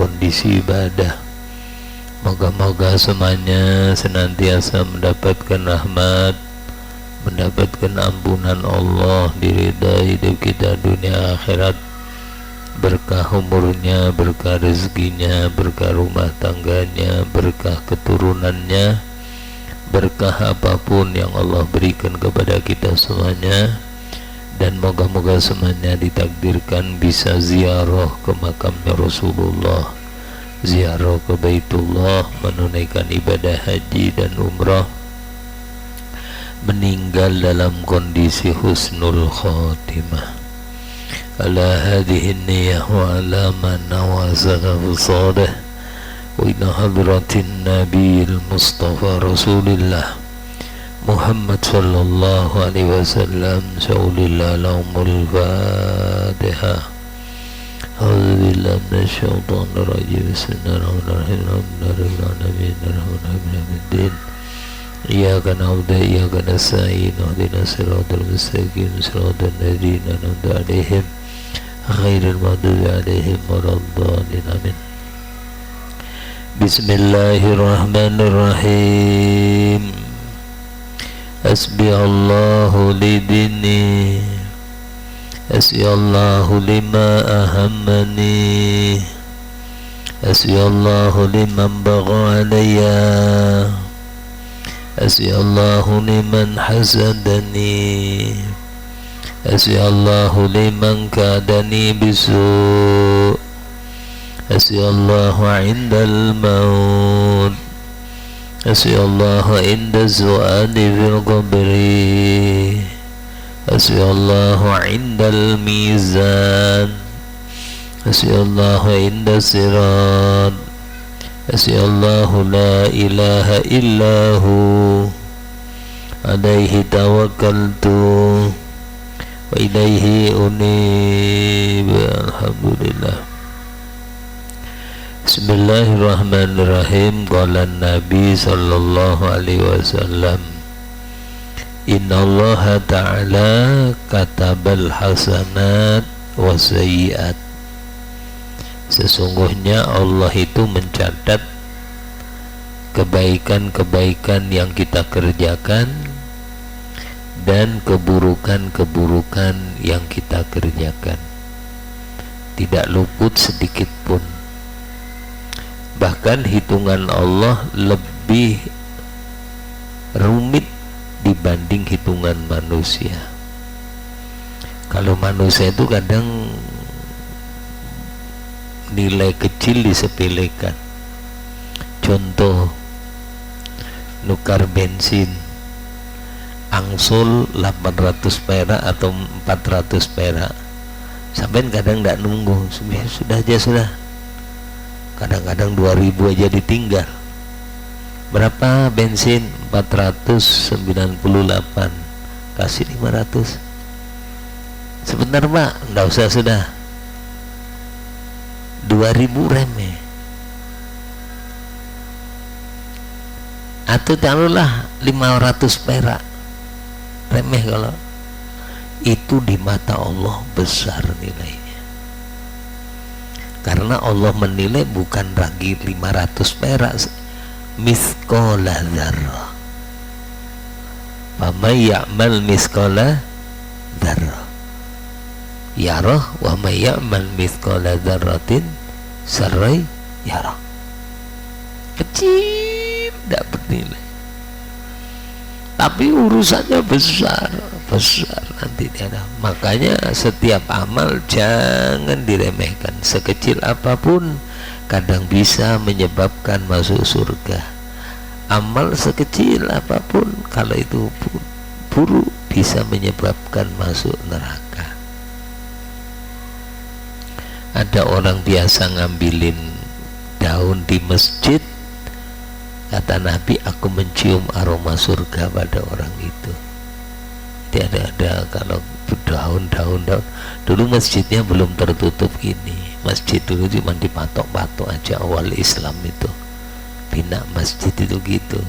kondisi ibadah. Moga-moga semuanya senantiasa mendapatkan rahmat, mendapatkan ampunan Allah, diridai hidup kita dunia akhirat, berkah umurnya, berkah rezekinya, berkah rumah tangganya, berkah keturunannya, berkah apapun yang Allah berikan kepada kita semuanya. Dan moga-moga semuanya ditakdirkan bisa ziarah ke makamnya Rasulullah, ziarah ke Baitullah, menunaikan ibadah haji dan umrah, meninggal dalam kondisi husnul khatimah. Ala hadhihi niyyah wa ala man nawazana bisadih wa ila hadratin nabiyil mustafa rasulillah Muhammad sallallahu alaihi wasallam. Saulillah lahumul fatihah. A'udzu billahi minasyaitonir rajim. Bismillahirrahmanirrahim. Iyyaka na'budu wa iyyaka nasta'in. Ihdinas siratal mustaqim. Siratal ladzina an'amta 'alaihim ghairil maghdubi 'alaihim waladdallin. Amin. Bismillahirrahmanirrahim. Hasbi Allahu lidini, hasbi Allahu lima ahammani, hasbi Allahu liman bagha alayya, hasbi Allahu liman hasadani, hasbi Allahu liman kadani bisu', hasbi Allahu 'indal maut, hasbi Allahu 'inda su'ali fil qabri, hasbi Allahu 'indal mizan, hasbi Allahu 'inda sirat, hasbi Allahu la ilaha illahu, alaihi tawakkaltu wa ilaihi unib. Alhamdulillah. Bismillahirrahmanirrahim. Qala Nabi sallallahu alaihi wasallam, Innallaha ta'ala katabal hasanat wa sayyi'at. Sesungguhnya Allah itu mencatat kebaikan-kebaikan yang kita kerjakan dan keburukan-keburukan yang kita kerjakan. Tidak luput sedikit pun. Bahkan hitungan Allah lebih rumit dibanding hitungan manusia. Kalau manusia itu kadang nilai kecil disepelekan. Contoh, nukar bensin angsul 800 perak atau 400 perak, sampai kadang tidak nunggu, sudah aja sudah. Kadang-kadang 2000 aja ditinggal. Berapa bensin? 498, kasih 500. Sebentar Pak, enggak usah, sudah 2000 remeh. Atau taruhlah 500 perak, remeh. Kalau itu di mata Allah besar nilainya. Karena Allah menilai bukan lagi 500 perak, mithqala dzarrah. Faman ya'mal mithqala dzarrah yarah wa man ya'mal mithqala dzarratin sarrai yarah. Kecil, tidak bernilai, tapi urusannya besar nanti ada. Makanya setiap amal jangan diremehkan, sekecil apapun kadang bisa menyebabkan masuk surga. Amal sekecil apapun kalau itu buruk bisa menyebabkan masuk neraka. Ada orang biasa ngambilin daun di masjid, kata Nabi, aku mencium aroma surga pada orang itu. Ada kalau daun dulu masjidnya belum tertutup gini. Masjid dulu cuma dipatok-patok aja, awal Islam itu bina masjid itu gitu,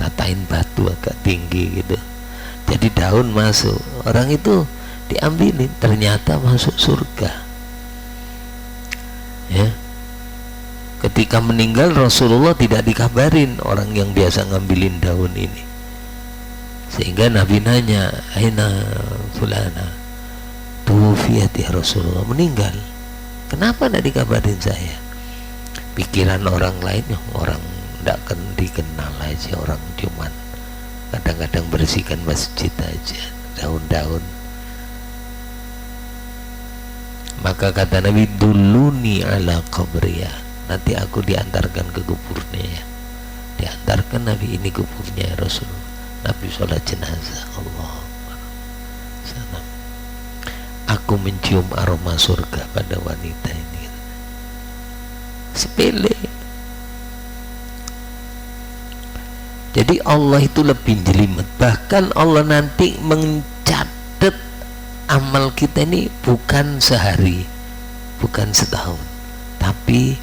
tatain batu agak tinggi gitu, jadi daun masuk, orang itu diambilin, ternyata masuk surga ya. ketika meninggal Rasulullah tidak dikabarin orang yang biasa ngambilin daun ini, sehingga Nabi nanya, aina fulana tuwfiyat ya Rasulullah, meninggal, kenapa tidak dikabarin saya? Pikiran orang lain, orang tidak akan dikenal aja, orang cuman kadang-kadang bersihkan masjid aja, daun-daun. Maka kata Nabi, duluni ala qabriya, nanti aku diantarkan ke kuburnya ya. Diantarkan Nabi, ini kuburnya ya Rasulullah. Nabi sholat jenazah. Allah, aku mencium aroma surga pada wanita ini. Sepele. Jadi Allah itu lebih jelimet. Bahkan Allah nanti mencatat amal kita ini bukan sehari, bukan setahun, tapi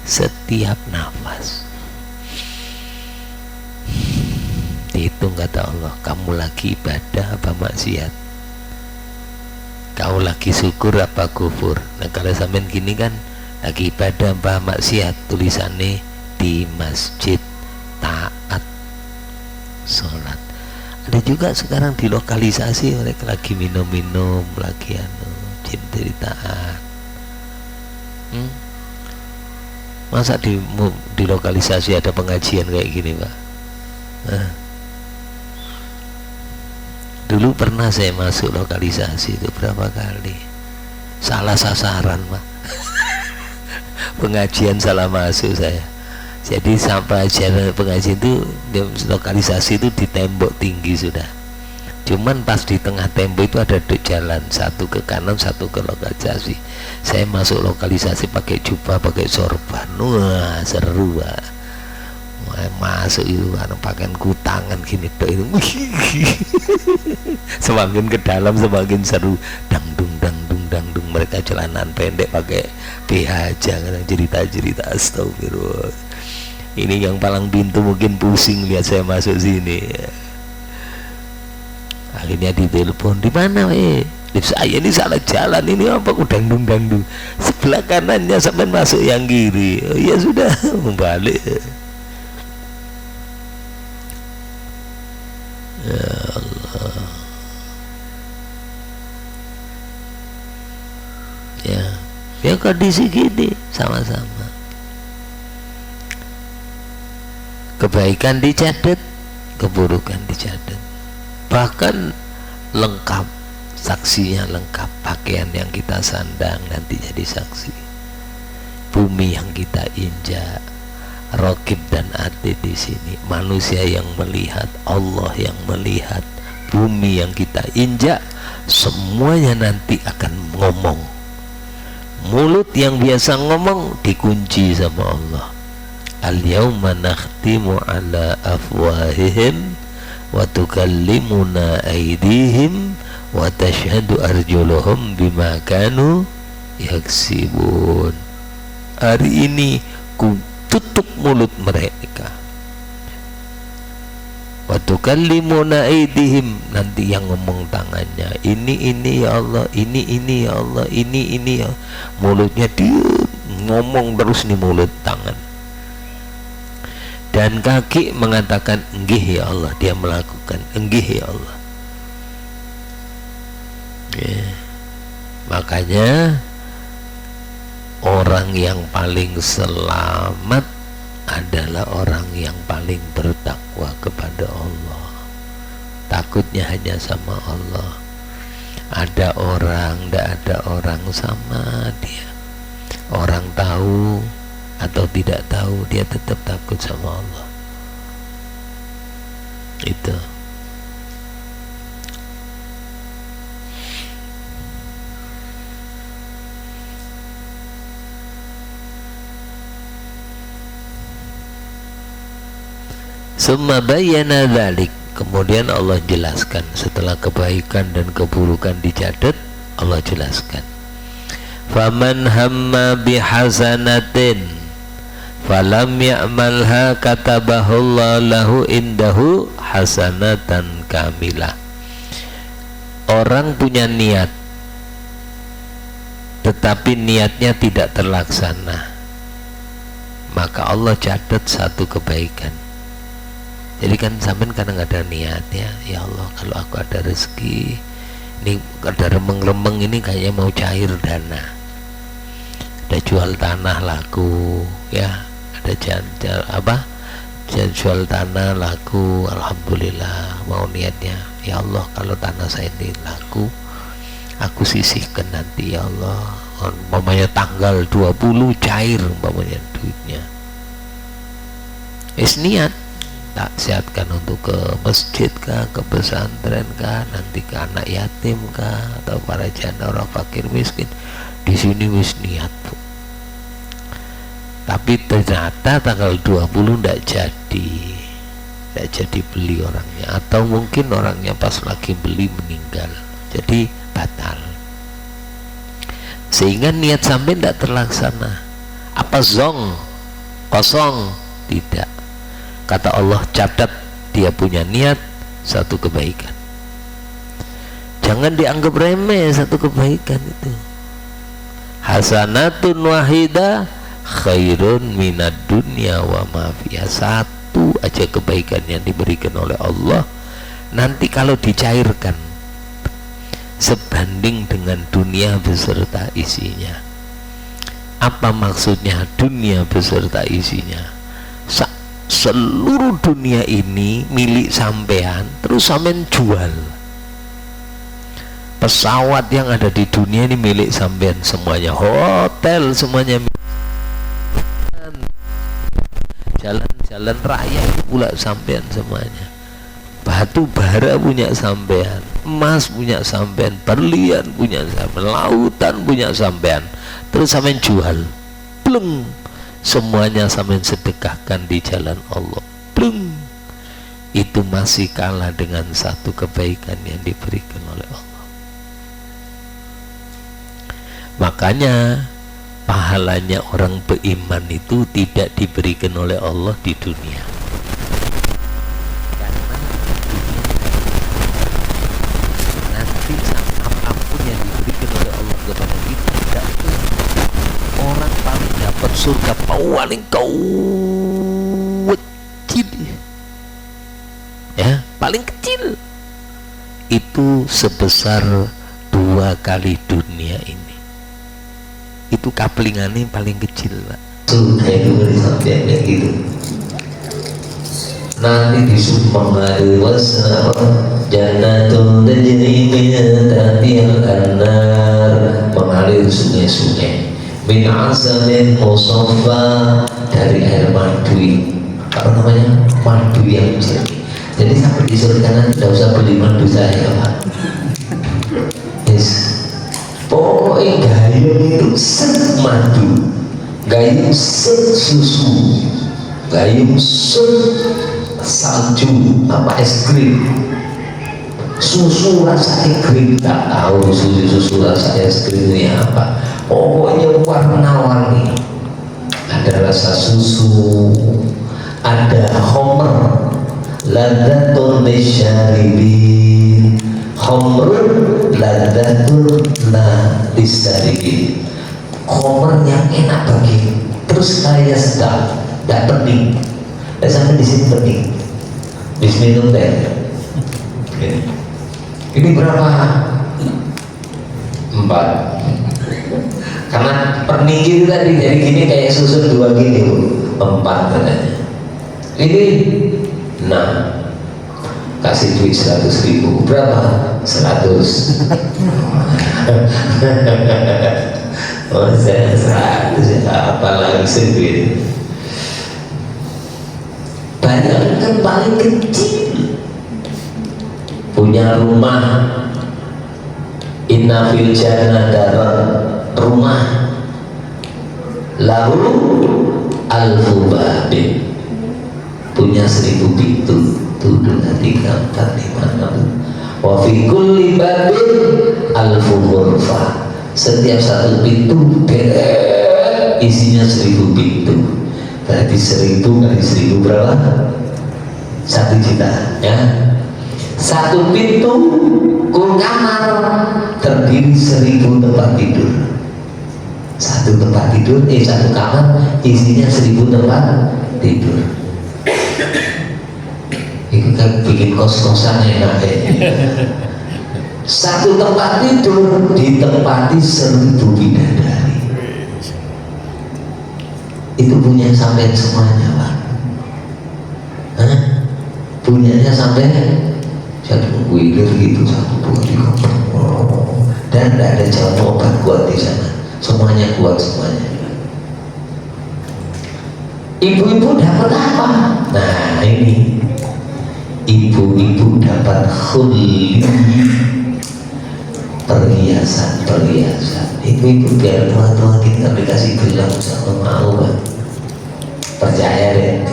setiap nafas. Dihitung kata Allah, kamu lagi ibadah apa maksiat, kau lagi syukur apa kufur. Nah kalau sampean gini kan lagi ibadah apa maksiat, tulisannya di masjid taat sholat. Ada juga sekarang dilokalisasi, mereka lagi minum-minum, lagi ceritaan. Masa dilokalisasi ada pengajian kayak gini Pak? Dulu pernah saya masuk lokalisasi itu berapa kali, salah sasaran Pak. Pengajian salah masuk saya. Jadi sampai pengajian itu lokalisasi itu di tembok tinggi sudah. Cuman pas di tengah tembok itu ada jalan, satu ke kanan, satu ke lokalisasi. Saya masuk lokalisasi pakai jubah, pakai sorban. Wah seru Pak. Masuk itu kan pakaian kutangan gini tuh itu. Semakin ke dalam semakin seru. Dangdung dangdung dangdung, mereka celanaan pendek pakai BH aja, kadang cerita-cerita. Astagfirullah. Ini yang palang pintu mungkin pusing lihat saya masuk sini. Akhirnya ditelepon, di mana saya ini salah jalan, ini apa dangdung dangdung, sebelah kanannya sampai masuk yang kiri. Oh, ya sudah membalik. Ya Allah. Ya kondisi gini sama-sama. Kebaikan dicatat, keburukan dicatat, bahkan lengkap, saksinya lengkap. Pakaian yang kita sandang nanti jadi saksi, bumi yang kita injak, Raqib dan Atid di sini, manusia yang melihat, Allah yang melihat, bumi yang kita injak, semuanya nanti akan ngomong. Mulut yang biasa ngomong dikunci sama Allah. Al-yawma nakhtimu ala afwahihim wa tukallimuna aydihim wa tashhadu arjuluhum bima kanu yaksibun. Hari ini ku tutup mulut mereka. Wa tukallimuna aydihim, nanti yang ngomong tangannya, ini ya Allah, ini ya Allah, ini ya. Mulutnya dia ngomong terus nih, mulut tangan. Dan kaki mengatakan enggih ya Allah, dia melakukan enggih ya Allah. Makanya orang yang paling selamat adalah orang yang paling bertakwa kepada Allah. Takutnya hanya sama Allah. Ada orang, tidak ada orang sama dia. Orang tahu atau tidak tahu, dia tetap takut sama Allah. Itu. Summa bayyana dzalik, kemudian Allah jelaskan setelah kebaikan dan keburukan dicatat, Allah jelaskan. Faman hamma bihasanatin falam ya'malha katabahullahu lahu indahu hasanatan kamilah. Orang punya niat tetapi niatnya tidak terlaksana, maka Allah catat satu kebaikan. Jadi kan sampean kadang ada niat ya Allah kalau aku ada rezeki ini ada remeng-remeng ini kayaknya mau cair dana, ada jual tanah laku ya, ada jual tanah laku, alhamdulillah mau niatnya ya Allah kalau tanah saya ini laku aku sisihkan nanti ya Allah, umpamanya tanggal 20 cair umpamanya duitnya, niat tak siapkan untuk ke masjid kah, ke pesantren kah, nanti ke anak yatim kah, atau para janda orang fakir miskin, di sini wis niat Bu. Tapi ternyata tanggal 20 tidak jadi beli orangnya, atau mungkin orangnya pas lagi beli meninggal, jadi batal, sehingga niat sampai tidak terlaksana. Apa zong kosong? Tidak. Kata Allah catat dia punya niat satu kebaikan. Jangan dianggap remeh satu kebaikan itu. Hasanatun wahida khairun minad dunya wa ma fiha. Satu aja kebaikan yang diberikan oleh Allah, nanti kalau dicairkan sebanding dengan dunia beserta isinya. Apa maksudnya dunia beserta isinya? Seluruh dunia ini milik sampean, terus sampean jual. Pesawat yang ada di dunia ini milik sampean semuanya, hotel semuanya milik. Jalan-jalan raya itu pula sampean semuanya. Batu bara punya sampean, emas punya sampean, berlian punya sampean, lautan punya sampean, terus sampean jual. Plung, semuanya sampean sedekahkan di jalan Allah. Plung, itu masih kalah dengan satu kebaikan yang diberikan oleh Allah. Makanya pahalanya orang beriman itu tidak diberikan oleh Allah di dunia, karena nanti apapun yang diberikan oleh Allah kepada kita tidak cukup. Orang paling dapat surga paling kecil ya, paling kecil itu sebesar 2 kali dunia ini. Itu kaplingannya paling kecil Pak. Surga itu sampai kayak gitu. Nanti disumpah hari wasna jannatul tajri min tahtiha al-anhar, mengalir sungai-sungai min asalin musaffa, dari air madu, apa namanya, madu yang jernih. Jadi sampai di surga nanti tidak usah beli madu saya Pak. Yes. Pokoknya gayung itu set madu, gayung set susu, gayung set salju, apa es krim, susu rasa es krim, tak tahu susu rasa es krim ini apa. Pokoknya warna-warni, ada rasa susu, ada homer, ladatul lisyaribin, homer ladatul lisaribin, homer yang enak bagi, terus kaya sedap, tidak pening, dan sampai di sini pening, bis minum teh. Ini berapa? 4. Karena perninggi tadi jadi gini kayak susun 2 gini Bu, 4 katanya. Ini 6, kasih duit 100.000, berapa? 100. Oh saya 100 ya, apalagi sedikit. Banyak kan paling kecil punya rumah, inna fil jannah darat, rumah lalu alfu babin, punya 1000 pintu, 1, 2, 3, 4, 5, 6, wa fi kulli babin alfu ghurfah, setiap satu pintu isinya 1000 pintu, berarti 1000 kali 1000 berapa? 1 juta ya. Satu pintu kamar terdiri 1000 tempat tidur. Satu tempat tidur, satu kamar isinya 1000 tempat tidur. Itu kan bikin kos-kosan enak deh. Satu tempat tidur ditempati 1000 bidadari. Itu punya sampai semuanya, Pak. Hah? Punyanya sampai satu wilir gitu, 1, 2, 3, 4. Dan tidak ada jalan obat kuat di sana. Semuanya kuat semuanya. Ibu-ibu dapat apa? Nah ini, ibu-ibu dapat khulli, perhiasan. Ibu-ibu biar tua-tua kita dikasih gelang sama mau, Pak. Percaya deh.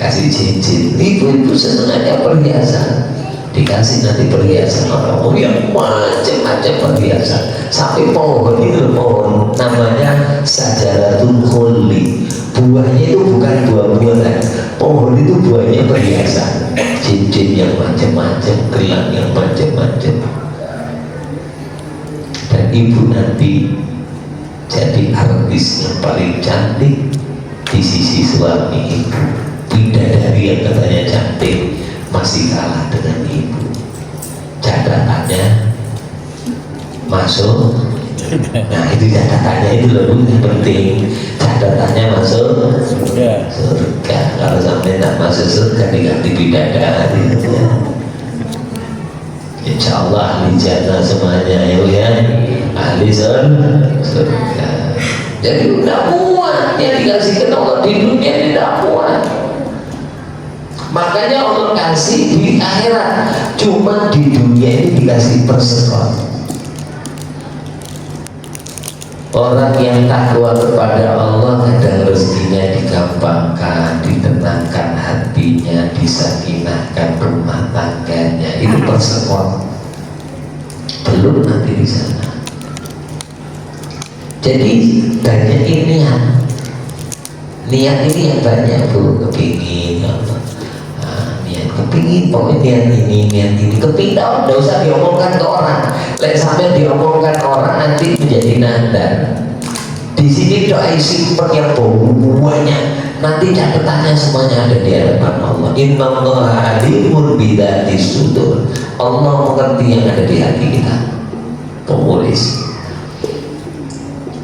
Kasih cincin. Ibu-ibu senang aja perhiasan. Dikasih nanti perhiasan orang yang macam-macam perhiasan, sampai pohon itu, pohon namanya Sajaratul Khulli. Buahnya itu bukan buah-buahan, pohon itu buahnya perhiasan, cincin yang macam-macam, gelang yang macam-macam. Dan ibu nanti jadi artis yang paling cantik di sisi suami ibu. Bidadari yang katanya cantik masih kalah dengan ibu. Catatannya masuk. Nah itu catatannya itu loh yang penting. Catatannya masuk surga. Kalau sampai tak masuk surga diganti bidadari. Insya Allah ahli jannah semuanya ya, ahli surga. Jadi udah muat yang dikasihkan Allah di dunia, tidak muat. Makanya Allah kasih di akhirat, cuma di dunia ini dikasih persekon. Orang yang takwa kepada Allah kadang rezekinya digampangkan, ditenangkan hatinya, disakinahkan rumah tangganya. Itu persekon. Belum nanti di sana. Jadi banyak niat ini yang banyak tuh, kepingin Allah. Kepingin pokoknya niat ini kepingin, tidak usah diomongkan ke orang. Lek sampai diomongkan orang nanti menjadi nadar. Di sini doa isi yang banyak, nanti catatannya semuanya ada di hadapan Allah. Innallaha alimun bidzati sudur. Allah mengerti yang ada di hati kita. Penulis.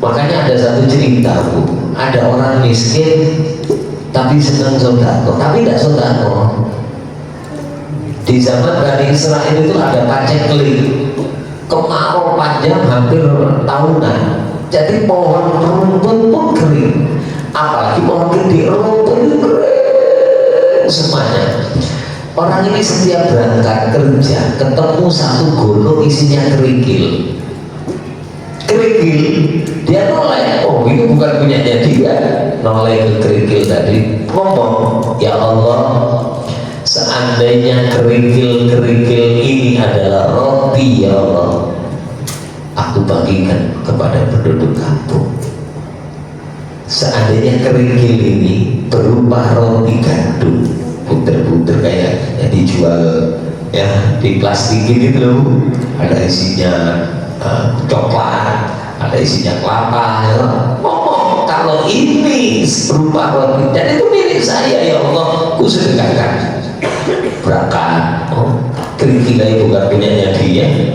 Makanya ada satu cerita, Bu. Ada orang miskin tapi senang sodako, tapi tidak sodako. Di zaman Bani Israel itu ada paceklik, kemarau panjang hampir tahunan. Jadi pohon rumput pun kering, apalagi pohon gede, rumput itu kering semuanya. Orang ini setiap berangkat kerja ketemu satu gunung isinya kerikil. Dia noleh, oh itu bukan punyanya dia. Noleh ke kerikil tadi, ngomong, ya Allah, seandainya kerikil-kerikil ini adalah roti, ya Allah, aku bagikan kepada penduduk kampung. Seandainya kerikil ini berupa roti gandum, butir-butir kayak yang dijual ya di plastikin itu, ada isinya coklat, ada isinya kelapa, ya. Ngomong kalau ini berupa roti dan itu milik saya, ya Allah, ku sedekahkan. Berangkat, oh kerikil bukan punyanya dia,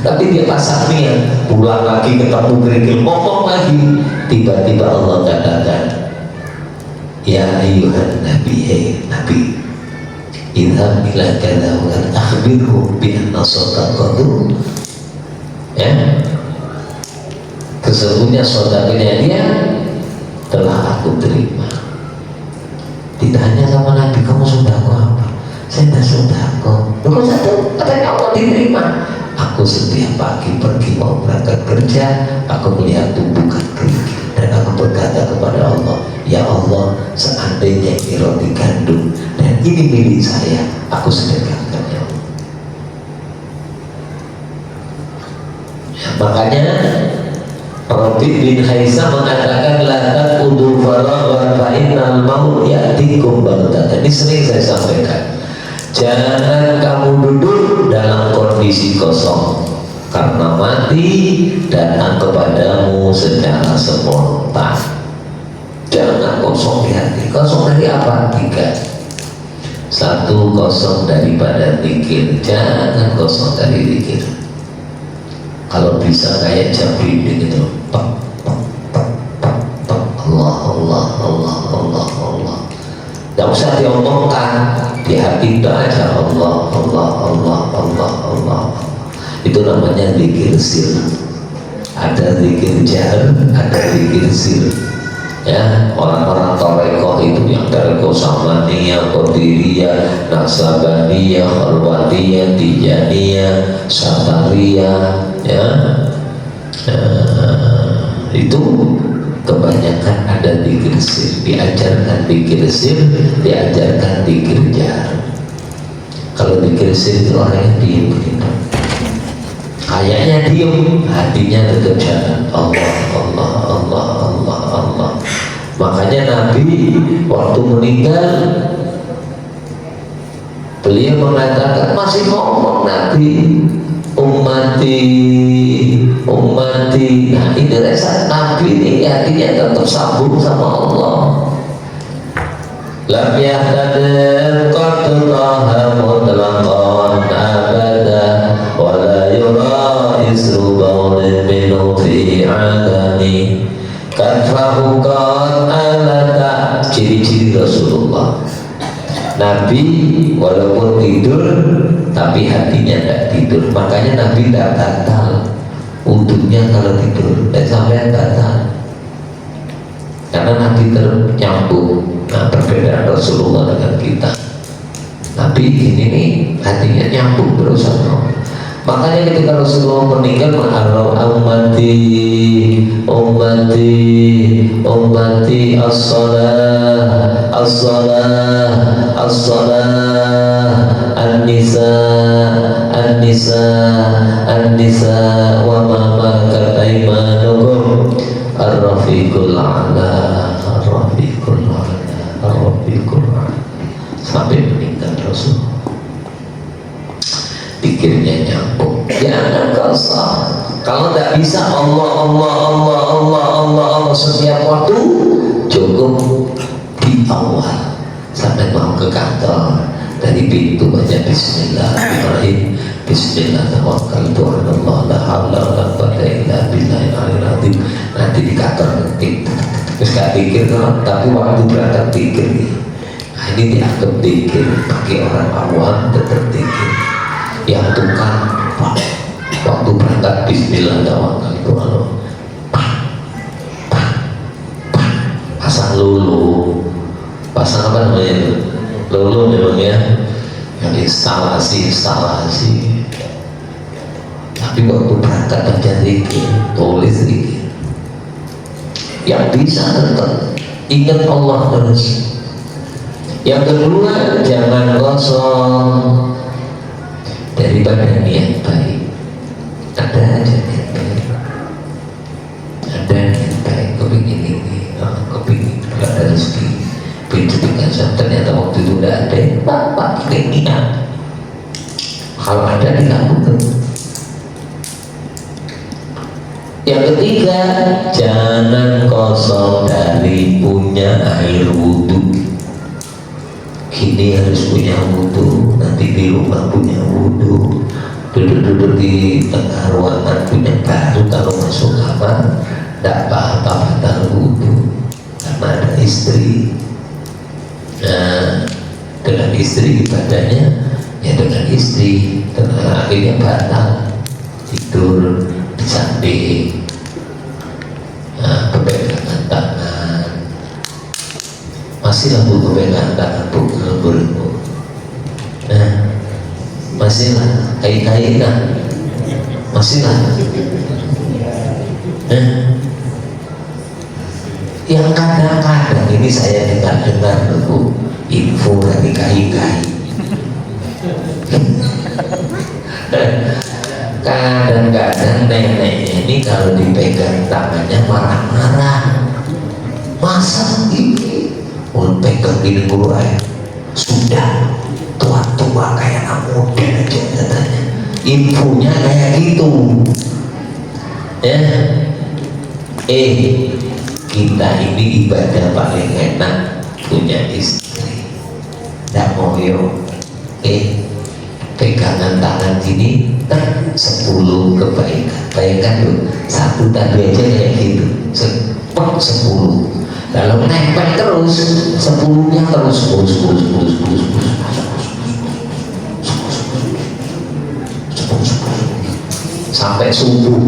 tapi dia pasang niat, pulang lagi ketemu kerikil, ngomong lagi, tiba-tiba Allah katakan, ya ayuhan nabi, nabi, idham ila kada wa akhbirhum bi anna sadaqatu, ya, sesungguhnya sedekahnya dia telah aku terima. Ditanya sama Nabi, kamu sodako apa? Saya tidak sodako. Kok satu katanya Allah diterima? Aku setiap pagi pergi mau berangkat kerja, aku melihat tumbukan kerikil dan aku berkata kepada Allah, ya Allah, seandainya ini roti gandum dan ini milik saya, aku sedekahkan, ya Allah. Makanya Rabi bin Haisa mengatakan la taqudu faraghan fa innal maut ya'tikum baghtatan. Ini sering saya sampaikan. Jangan kamu duduk dalam kondisi kosong, karena mati datang kepadamu secara spontan. Jangan kosong di hati. Kosong dari apa? 3. 1, kosong daripada zikir. Jangan kosong dari zikir. Kalau bisa kayak jabri gitu, pak, pak, pak, pak, pak, Allah, Allah, Allah, Allah, Allah. Tidak usah diomongkan, di hati itu aja Allah, Allah, Allah, Allah, Allah. Itu namanya zikir sir. Ada zikir jahr, ada zikir sir. Ya, orang-orang torekoh itu yang torekoh samaniyah, qadiriyah, naksabaniyah, khalwatiyah, tijaniyah, satariyah, ya, itu kebanyakan ada zikir sir, diajarkan zikir sir, diajarkan zikir jahr. Kalau zikir sir itu orangnya diem begitu, kayaknya diem, hatinya tetap jalan. Allah, Allah, Allah, Allah, Allah. Makanya Nabi waktu meninggal, beliau mengatakan, masih ngomong Nabi, ummati, ummati. Nah ini rasa Nabi ini hatinya tetap sambung sama Allah. Lam yahtadir qad taha mutlaqan abada wa la yura isru bawlin minhu fi adani kanfahu qad alata. Ciri-ciri Rasulullah, Nabi walaupun tidur tapi hatinya tidak tidur. Makanya Nabi tidak batal wudhunya kalau tidur, dan sampai batal karena Nabi ternyambung. Nah, perbedaan Rasulullah dengan kita, Nabi ini nih hatinya nyambung terus sama. Makanya ketika Rasulullah meninggal, ummati, ummati, ummati, as-salah, as-salah, as-salah, an-nisa, an-nisa, an-nisa, wa ma malakat aymanukum, ar-rafiqul a'la, ar-rafiqul a'la, ar-rafiqul a'la, sampai meninggal Rasulullah. Pikirnya nyambung, jangan kosong. Kalau tidak bisa Allah, Allah, Allah, Allah, Allah, Allah setiap waktu, cukup di awal sampai mau ke kantor, dari pintu baca Bismillahirrahmanirrahim, Bismillah tawakkaltu 'ala Allah la haula wa la quwwata illa billahil aliyyil azim. Nanti di kantor ngetik, terus gak pikir kan, tapi waktu berangkat pikir nih. Nah, ini dianggap pikir, pakai orang awam tetap pikir. Yang tukang waktu berangkat Bismillah tawakkaltu 'ala Allah, pasang lulu, pasang apa namanya, lulu memang ya, yang instalasi. Tapi waktu berangkat baca zikir, tulis zikir. Yang bisa tetap ingat Allah terus. Yang kedua, jangan kosong daripada niat baik. Ada aja niat baik, ada niat baik, kepingin ini, kepingin gak ada rezeki, pintu dikasih, ternyata waktu itu udah ada, bapak pakai niat. Kalau ada dilakukan. Yang ketiga, jangan kosong dari punya air wudhu. Kini harus punya wudhu, nanti di rumah punya wudhu, duduk-duduk di tengah ruangan punya baru, kalau masuk kamar tidak apa-apa batal wudhu karena ada istri. Nah, dengan istri ibadahnya ya dengan istri, akhirnya batal tidur di samping. Nah, pegangan tangan, masih lampu pegangan tangan pukul-pukul. Nah, masih lah kai-kai lah, masih lah. Nah, yang kadang-kadang ini saya dengar dulu info dari kai-kai. Kadang-kadang neneknya ini kalau dipegang tangannya marah-marah. Masa ini mau pegang gini Quran, sudah tua-tua kayak anak muda aja katanya. infonya kayak gitu ya. Kita ini ibadah paling enak punya istri, ndak mau yo pegangan tangan gini kan 10 kebaikan, bayangkan tuh satu tadi aja kayak gitu 10, kalau nempel terus 10-nya terus 10 sampai subuh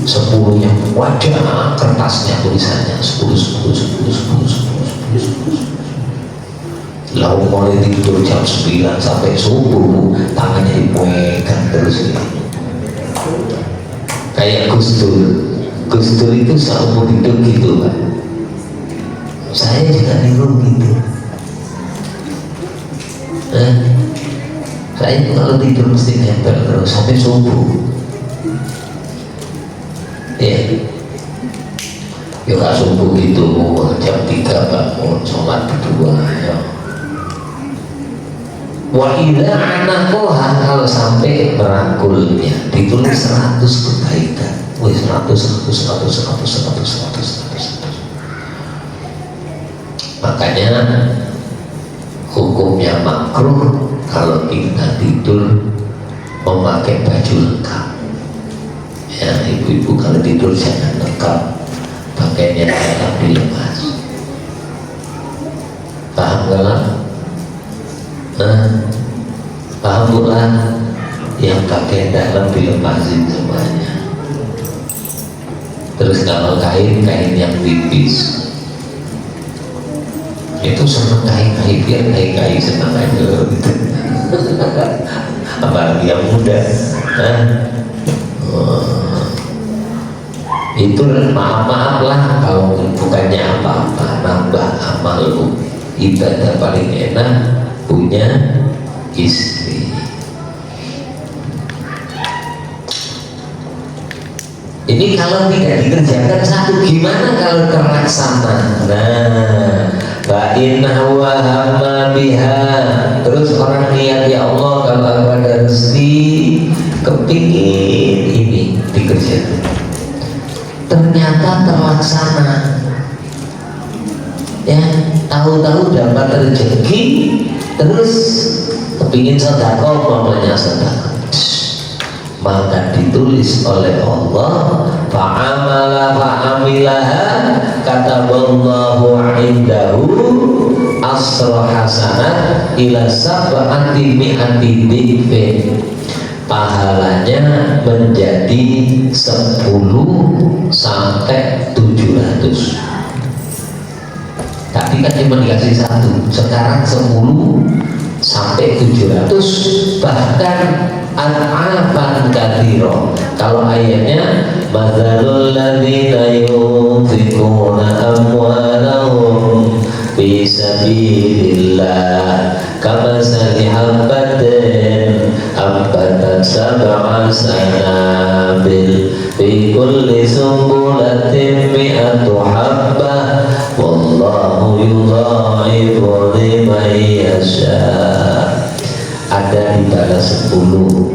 10-nya wajah kertasnya tulisannya 10 lalu mulai tidur jam 9 sampai subuh tangannya dipegang terus ini kayak Gus Dur itu selalu tidur gitu Pak. Saya juga niru gitu. Saya kalau tidur mesti nempel terus sampai subuh ya. Yuk subuh itu jam 3 bangun sholat berdua ya. Wa idza anakoha, kalau sampai merangkulnya ditulis 100 kebaikan. Wih 100. Makanya hukumnya makruh kalau kita tidur memakai baju lengkap ya. Ibu-ibu kalau tidur jangan lengkap, pakainya dalam dilepas. Paham gak lah? Paham bukan? Yang pakai dalam dilepasin semuanya. Terus kalau kain yang tipis itu seneng kain biar kain senang aja gitu. Apalagi yang muda itu maaf lah kalau bukannya apa-apa, nambah amal. Ibadah paling enak punya istri. Ini kalau tidak dikerjakan satu, gimana kalau terlaksana? Nah, fa inna wa hamma biha. Terus orang niat, ya Allah kalau aku ada rezeki kepingin ini dikerjakan, ternyata terlaksana ya. Tahu-tahu dapat rezeki terus kepingin sedekah, mamanya sedekah, maka ditulis oleh Allah fa'amala fa'amilaha kataballahu indahu asra hasanat ila sab'ati mi'ati dhifin. Pahalanya menjadi 10 sampai 700. Tadi kan cuma dikasih 1, sekarang 10 sampai 700, bahkan an-afan katsira. Kalau ayatnya madzalul ladzina yunfikuna amwalahum fi sabilillah kamatsali habbatin ambatat sab'a sanabil fi kulli sumbulatin mi'atu habbah wallahu yudha'ifu liman yasha'. Ada dibalas 10,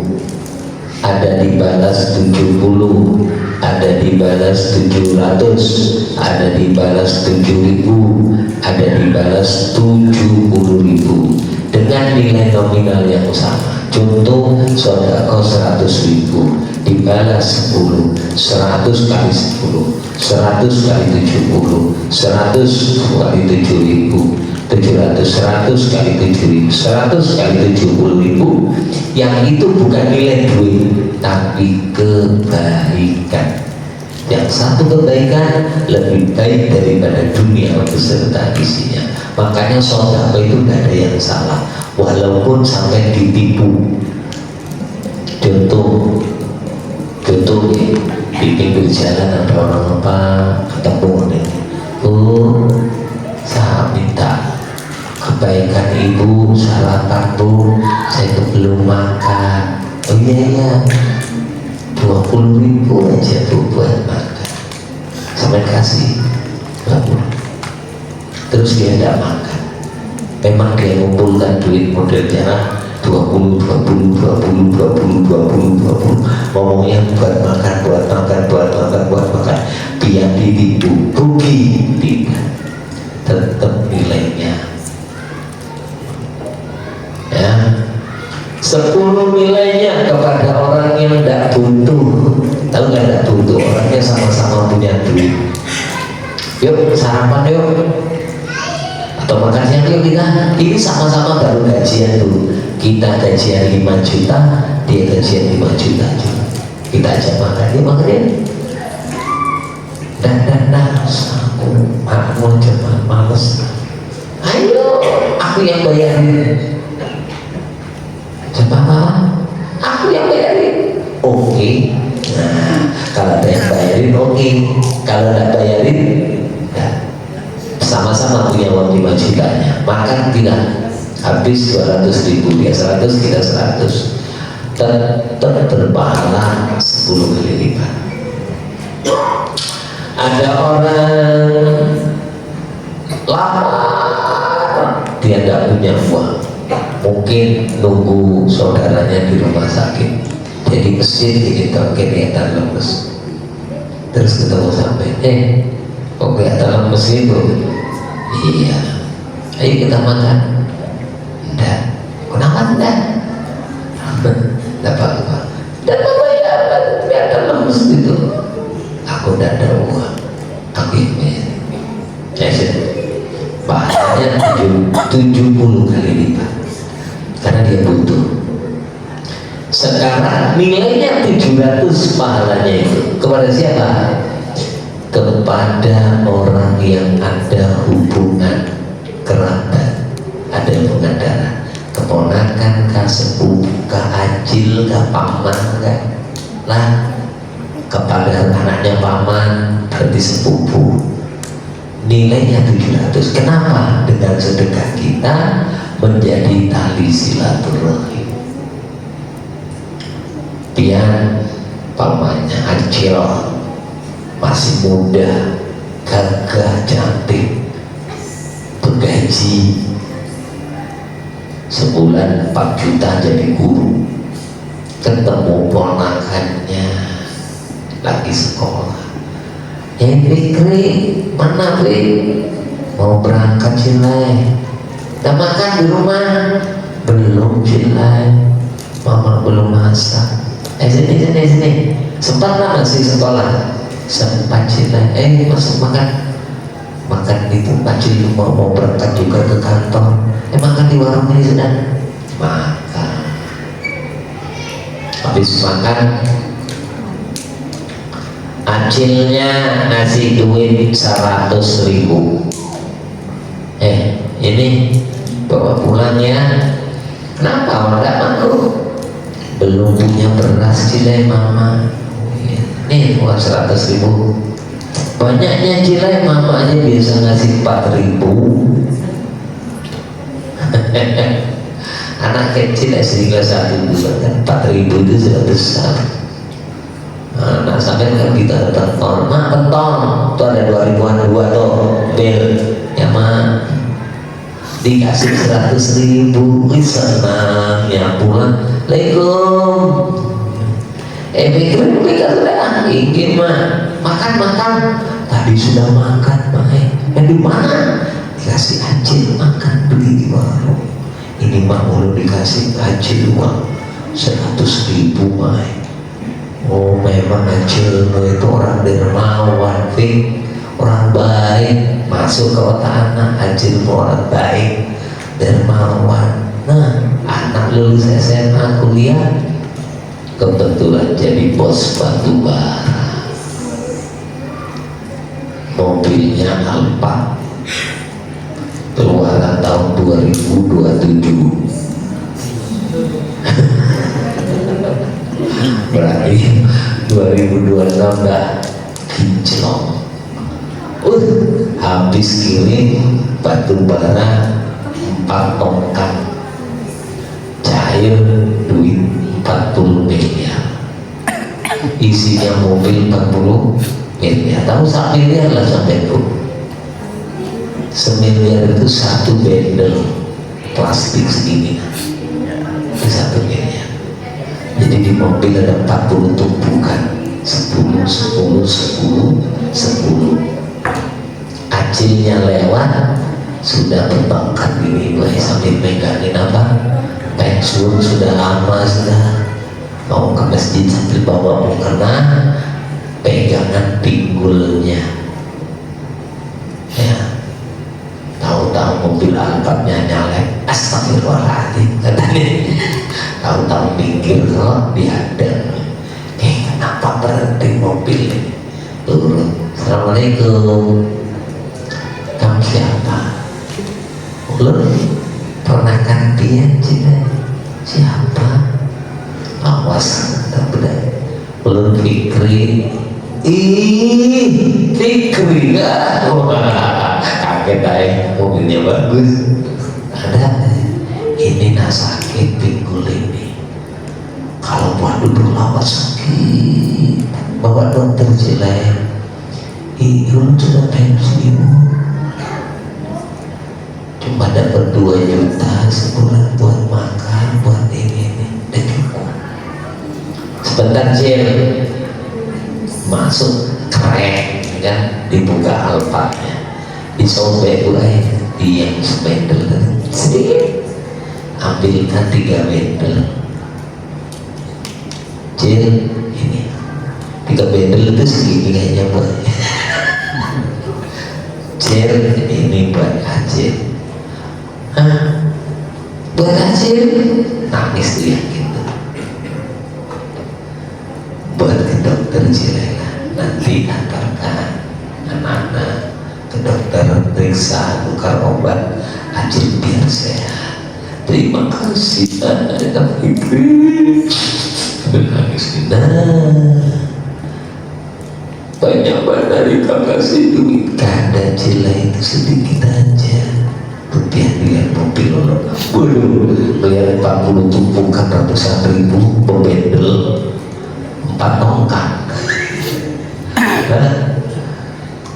ada dibalas 70, ada dibalas 700, ada dibalas 7.000, ada dibalas 70.000 dengan nilai nominal yang sama. Contoh sedekah 100.000 dibalas 10, 100 kali 10, 100 kali 70, 100 kali 7.000, 700, 100 kali 7.000, 100 kali 70.000. Yang itu bukan nilai duit tapi kebaikan. Yang satu kebaikan lebih baik daripada dunia beserta isinya. Makanya sedekah itu tidak ada yang salah walaupun sampai ditipu. Contoh nih, di pinggir jalan ada orang apa ketemu nih, saya minta kebaikan ibu, sarapan bu, saya itu belum makan. Oh iya 20.000 aja bu buat makan, sampai kasih 20. Terus dia tidak makan. Memang dia ngumpulkan duit modelnya 20 ngomongnya buat makan biar ditipu rugi tidak, tetap nilainya ya 10 nilainya kepada orang yang tidak butuh. Tahu nggak tidak butuh, orangnya sama-sama punya duit, yuk sarapan yuk atau makan siang yuk, kita ini sama-sama baru gajian dulu, kita gajian 5 juta, dia gajian 5 juta juga, kita ajak makan, dia makan ya dan aku cuma males, ayo aku yang bayarin, coba aku yang bayarin, oke. Nah kalau ada yang bayarin oke, kalau nggak bayarin ya sama-sama punya uang 5 jutanya, makan tidak habis 200.000, dia 100 kita 100, tetap berpahala 10 kali lipat. Ada orang lapar, dia tidak punya uang, mungkin nunggu saudaranya di rumah sakit, jadi mesin kelihatan lemes, terus ketemu sampai kok kelihatan lemes itu, iya ayo kita makan, enggak, kenapa enggak, enggak apa-apa, dan apa ya kelihatan lemes gitu, aku enggak ada uang, aku ingin pahalanya 70 kali lipat karena dia butuh. Sekarang nilainya 700 pahalanya itu kepada siapa? Kepada orang yang ada hubungan kerabat, ada hubungan darah, keponakan, kah, sepupu, kah, acil, kah, paman, kah, lah kepada anaknya paman berarti sepupu, nilainya 700. Kenapa? Dengan sedekah kita menjadi tali silaturahim. Pian pamannya acil masih muda, gagah, cantik, bergaji sebulan 4 juta jadi guru, ketemu ponakannya lagi sekolah, Fikri mana Fikri, mau berangkat Cilai, udah makan di rumah? Belum Cilai, mama belum masak. Sini sempat lah masih sekolah, sempat Cilai, masuk makan itu Acil mau berangkat juga ke kantor, makan di warung ini sudah makan, habis makan Acilnya ngasih duit 100.000, ini bawa pulang ya. Kenapa enggak aku belum punya beras Cilai mama, nih uang 100.000, banyaknya Cilai mama aja biasa ngasih 4.000. Anak kecil SD kelas 1 bulan kan 4.000 itu sudah besar. Nah sampai kan kita datang pentong tuh ada 2000-an dua tuh bel ya mah, dikasih 100.000, senang ya pulang, Assalamualaikum. Pikir sudah ingin makan tadi sudah makan di mana? Dikasih Acil makan beli di warung, ini mah mau dikasih Acil uang 100.000 Oh memang Acil itu orang dermawan, orang baik, masuk ke otak anak Acil orang baik, dermawan. Nah anak lulus SMA kuliah kebetulan jadi bos batubara, mobilnya Alfa keluaran tahun 2027 berarti 2026 dah kinclong. Habis kirim batu bara 4 tongkat, cair duit 40 miliar, isinya mobil 40 miliar. Tahu 1 miliar lah sampai itu, 1 miliar itu 1 bendel plastik segini. 1 miliar. Jadi di mobil ada 40 tumpukan, 10, 10, 10, 10. Acilnya lewat, sudah berbangkat gini, sambil megangin apa? Pensiun sudah lama, sudah mau ke masjid sambil bawa mukena, pegangan pinggulnya. Ya, tahu-tahu mobil Alphardnya nyalek, astagfirullahaladzim katanya. Tahu-tahu minggir kok dihadang. Kenapa berhenti mobil ini? Turun. Assalamualaikum. Kamu siapa? Ulun pernah gantian cina. Siapa? Awas tak benar. Ulun Fikri. Ih, Fikri kan? Wah, kaget aja. Mobilnya bagus. Ada. Ini nak sakit pinggul ini. Kalau buat duduk lama sakit, bawa dokter jelek. Ulun sudah pensiun. Cuma dapat 2 juta sebulan buat makan, buat ini dan cukup. Sebentar Cil, masuk keren kan, dibuka Alphardnya, disobek mulai di yang spendel sedikit, ambilkan 3 bendel. Cil, ini 3 bendel itu segini kayaknya buat Cil, ini buat Acil. Hah? Buat Acil? Nangis dia gitu. Buat ke dokter Cilela, nanti antarkan anak-anak ke dokter, periksa, tukar obat Acil biar sehat. Terima kasih anak Fikri. Nangis kita. Banyak dari kasih duit. Kada Cila itu sedikit aja. Rupiah dengan mobil orang. Waduh, melihat 40 tumpukan ratusan ribu pembendel 4 tongkat.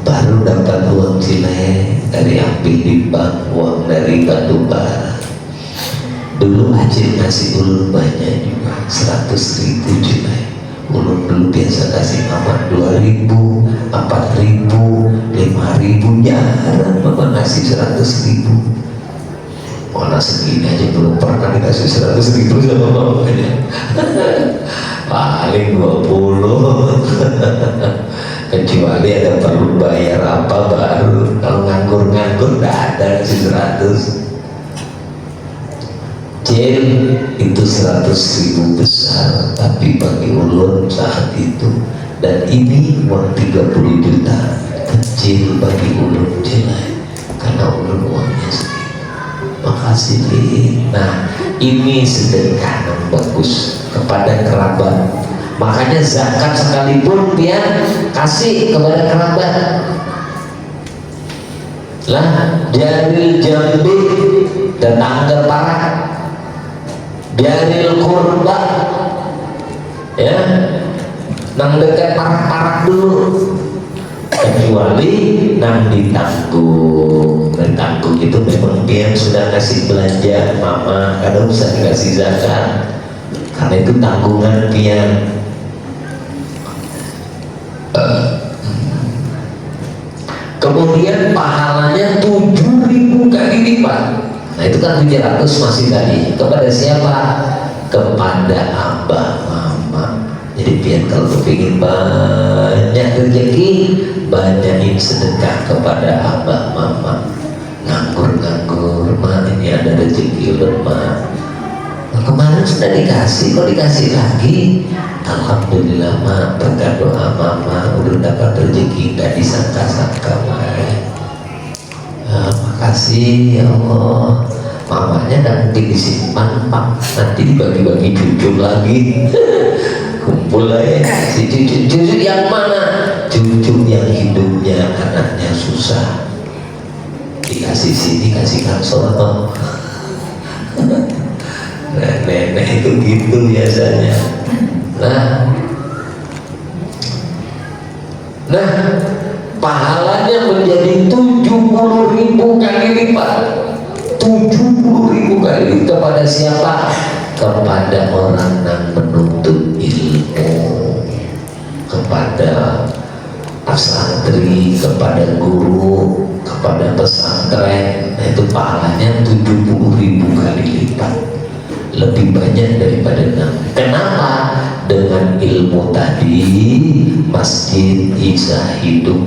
Baru dapat uang Cila dari ambil di bank, uang dari batu bara. Dulu Acil ngasih ulun banyak juga, 100.000 Cila. Ulun dulu biasa kasih mama 2.000, 4.000, 5.000, jarang mama ngasih 100.000. Mana segini aja belum pernah dikasih 100.000 sama mamanya. Paling 20. Kecuali ada perlu bayar apa baru. Kalau nganggur-nganggur gak ada sih 100. Cil, itu 100.000 besar, tapi bagi ulun saat itu, dan ini uang 30 juta kecil bagi ulun Cil, karena ulun uangnya sedikit. Makasih Lin. Nah, ini sedekah yang bagus kepada kerabat. Makanya zakat sekalipun dia kasih kepada kerabat. Lah, jaril jambi, tetangga parah, jaril kurba, ya, nang dekat parah-parah dulu. Kecuali nang ditanggung itu memang dia sudah kasih belanja mama, kadang usah dikasih zakat, karena itu tanggungan pian. Kemudian pahalanya 7.000 kali lipat. Nah itu kan 700 masih tadi. Kepada siapa? Kepada abah mama. Jadi biar kalau kepingin banyak rezeki, banyakin sedekah kepada abah mama. Nganggur-nganggur, ma ini ada rezeki ulun ma. Nah, kemarin sudah dikasih, kok dikasih lagi? Alhamdulillah ma, berkat doa mama udah dapat rezeki, gak disangka-sangka ma. Makasih ya Allah. Mamanya nanti disimpan pak, nanti dibagi-bagi cucu lagi. Kumpul aja si cucu yang mana? Cucu yang hidupnya anaknya susah, dikasih sini kasihkan sono. Nenek itu gitu biasanya. Nah pahalanya menjadi 70.000 kali lipat. 70.000 kali kepada siapa? kepada orang yang menuntut ilmu, kepada santri, kepada guru, kepada pesantren, itu pahalanya 70.000 kali lipat, lebih banyak daripada Nabi. Kenapa? Dengan ilmu tadi masjid bisa hidup,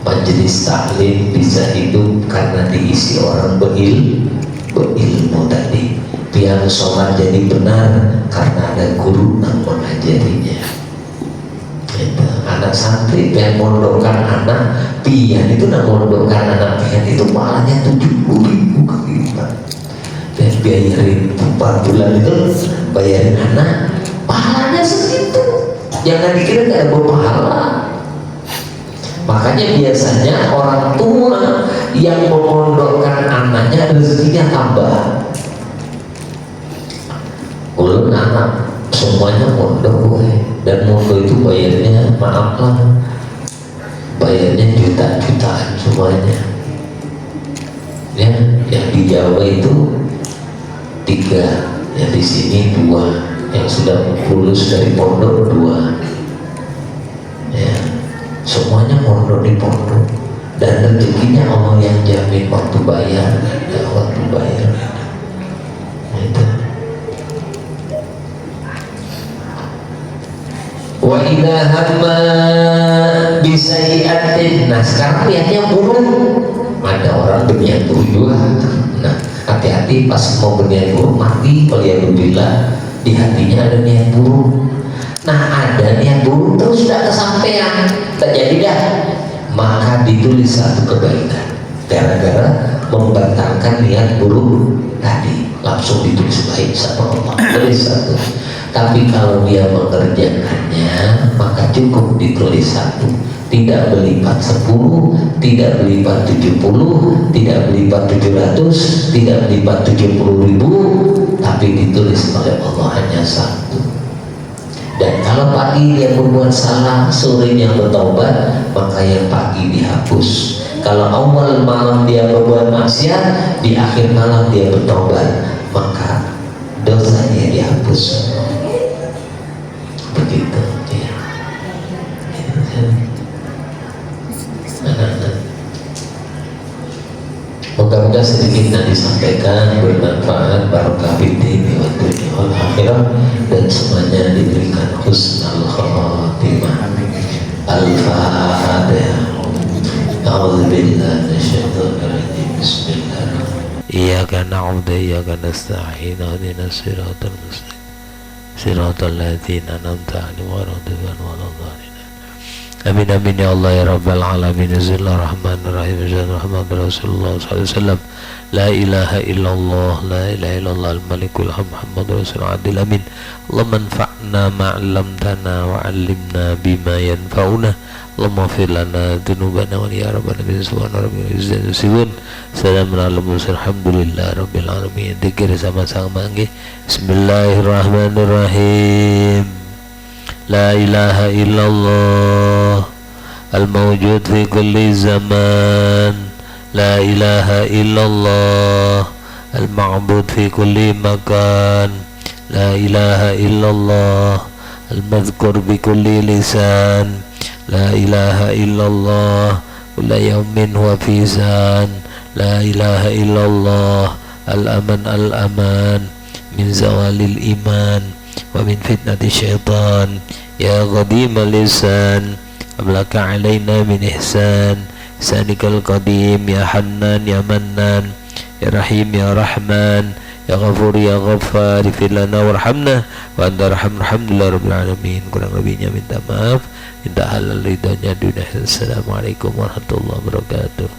majelis taklim bisa hidup karena diisi orang berilmu tadi. Tiang sholat jadi benar karena ada guru yang mengajarinya. Itu. Anak santri yang mondokkan anak pian itu, nak mondokkan anak pian itu malahnya 70.000 kali lipat. Dan bayarin 4 bulan itu, bayarin anak, pahalanya segitu. Jangan dikira tidak berpahala. Makanya biasanya orang tua yang memondokkan anaknya rezekinya tambah. Ulun anak semuanya mondok, dan mondok itu bayarnya, maaflah, bayarnya juta-jutaan semuanya. Ya, yang di Jawa itu 3, yang di sini 2, yang sudah lulus dari pondok 2. Ya, semuanya mondok di pondok, dan rezekinya Allah yang jamin waktu bayar, dan waktu bayar. Itu. Wa idza hamma bisai'atin. Nah, sekarang niatnya buruk. Ada orang berniat buruk juga. Nah, hati-hati pas mau berniat buruk, mati waliyadzubillah, di hatinya ada niat buruk. Nah, ada niat buruk terus sudah kesampaian, tak jadi dah, maka ditulis satu kebaikan gara-gara membatalkan niat buruk tadi, langsung ditulis baik sama Allah, tulis satu. Tapi kalau dia mengerjakannya, maka cukup ditulis 1, tidak berlipat 10, tidak berlipat 70, tidak berlipat 700, tidak berlipat 70.000, tapi ditulis oleh Allah hanya 1. Dan kalau pagi dia berbuat salah, sorenya bertobat, maka yang pagi dihapus. Kalau awal malam dia berbuat maksiat, di akhir malam dia bertobat, maka dosanya dihapus. Begitu ya. Moga-moga sedikit yang disampaikan bermanfaat, barokah fiddin wa dunya wal akhirah, dan semuanya diberikan husnul khatimah. Al-Fatihah. A'udzubillahi minasyaitonir rajim. Bismillahirrahmanirrahim. Iyyaka na'budu wa iyyaka nasta'in. Ihdinas siratal mustaqim. Siratal ladzina an'amta 'alaihim ghairil maghdubi 'alaihim waladdallin. Amin amin ya Allah ya Rabbal alamin. Bismillahirrahmanirrahim. Bismillahirrahmanirrahim. Rasulullah sallallahu alaihi wasallam. La ilaha illallah, la ilaha illallah al-malikul hamd, Muhammadur rasulul adil. Amin. Allahumma anfa'na ma 'allamtana wa 'allimna bima yanfa'una. Allahumma ighfir lana dzunubana wa ya rabbana bi subhana rabbika izzati yasifun. Salamun alal mursalin. Alhamdulillah rabbil alamin. Dikir sama-sama nggih. Bismillahirrahmanirrahim. La ilaha illallah al-mawjud fi kulli zaman. La ilaha illallah al-ma'bud fi kulli makan. La ilaha illallah al-madhkur bi kulli lisan. La ilaha illallah kulla yawmin huwa fi zan. La ilaha illallah al-aman al-aman min zawalil iman wa min fitnati syaitan. Ya qadim al-lisan ablaka alaina min ihsan sanikal qadim. Ya hannan ya mannan ya rahim ya rahman ya ghafur ya ghaffar. Ighfir lana warhamna wa anta arhamur alhamdulillah rabbil alamin. Kurang lebihnya minta maaf, minta halal ridhonya dunia. Assalamualaikum warahmatullahi wabarakatuh.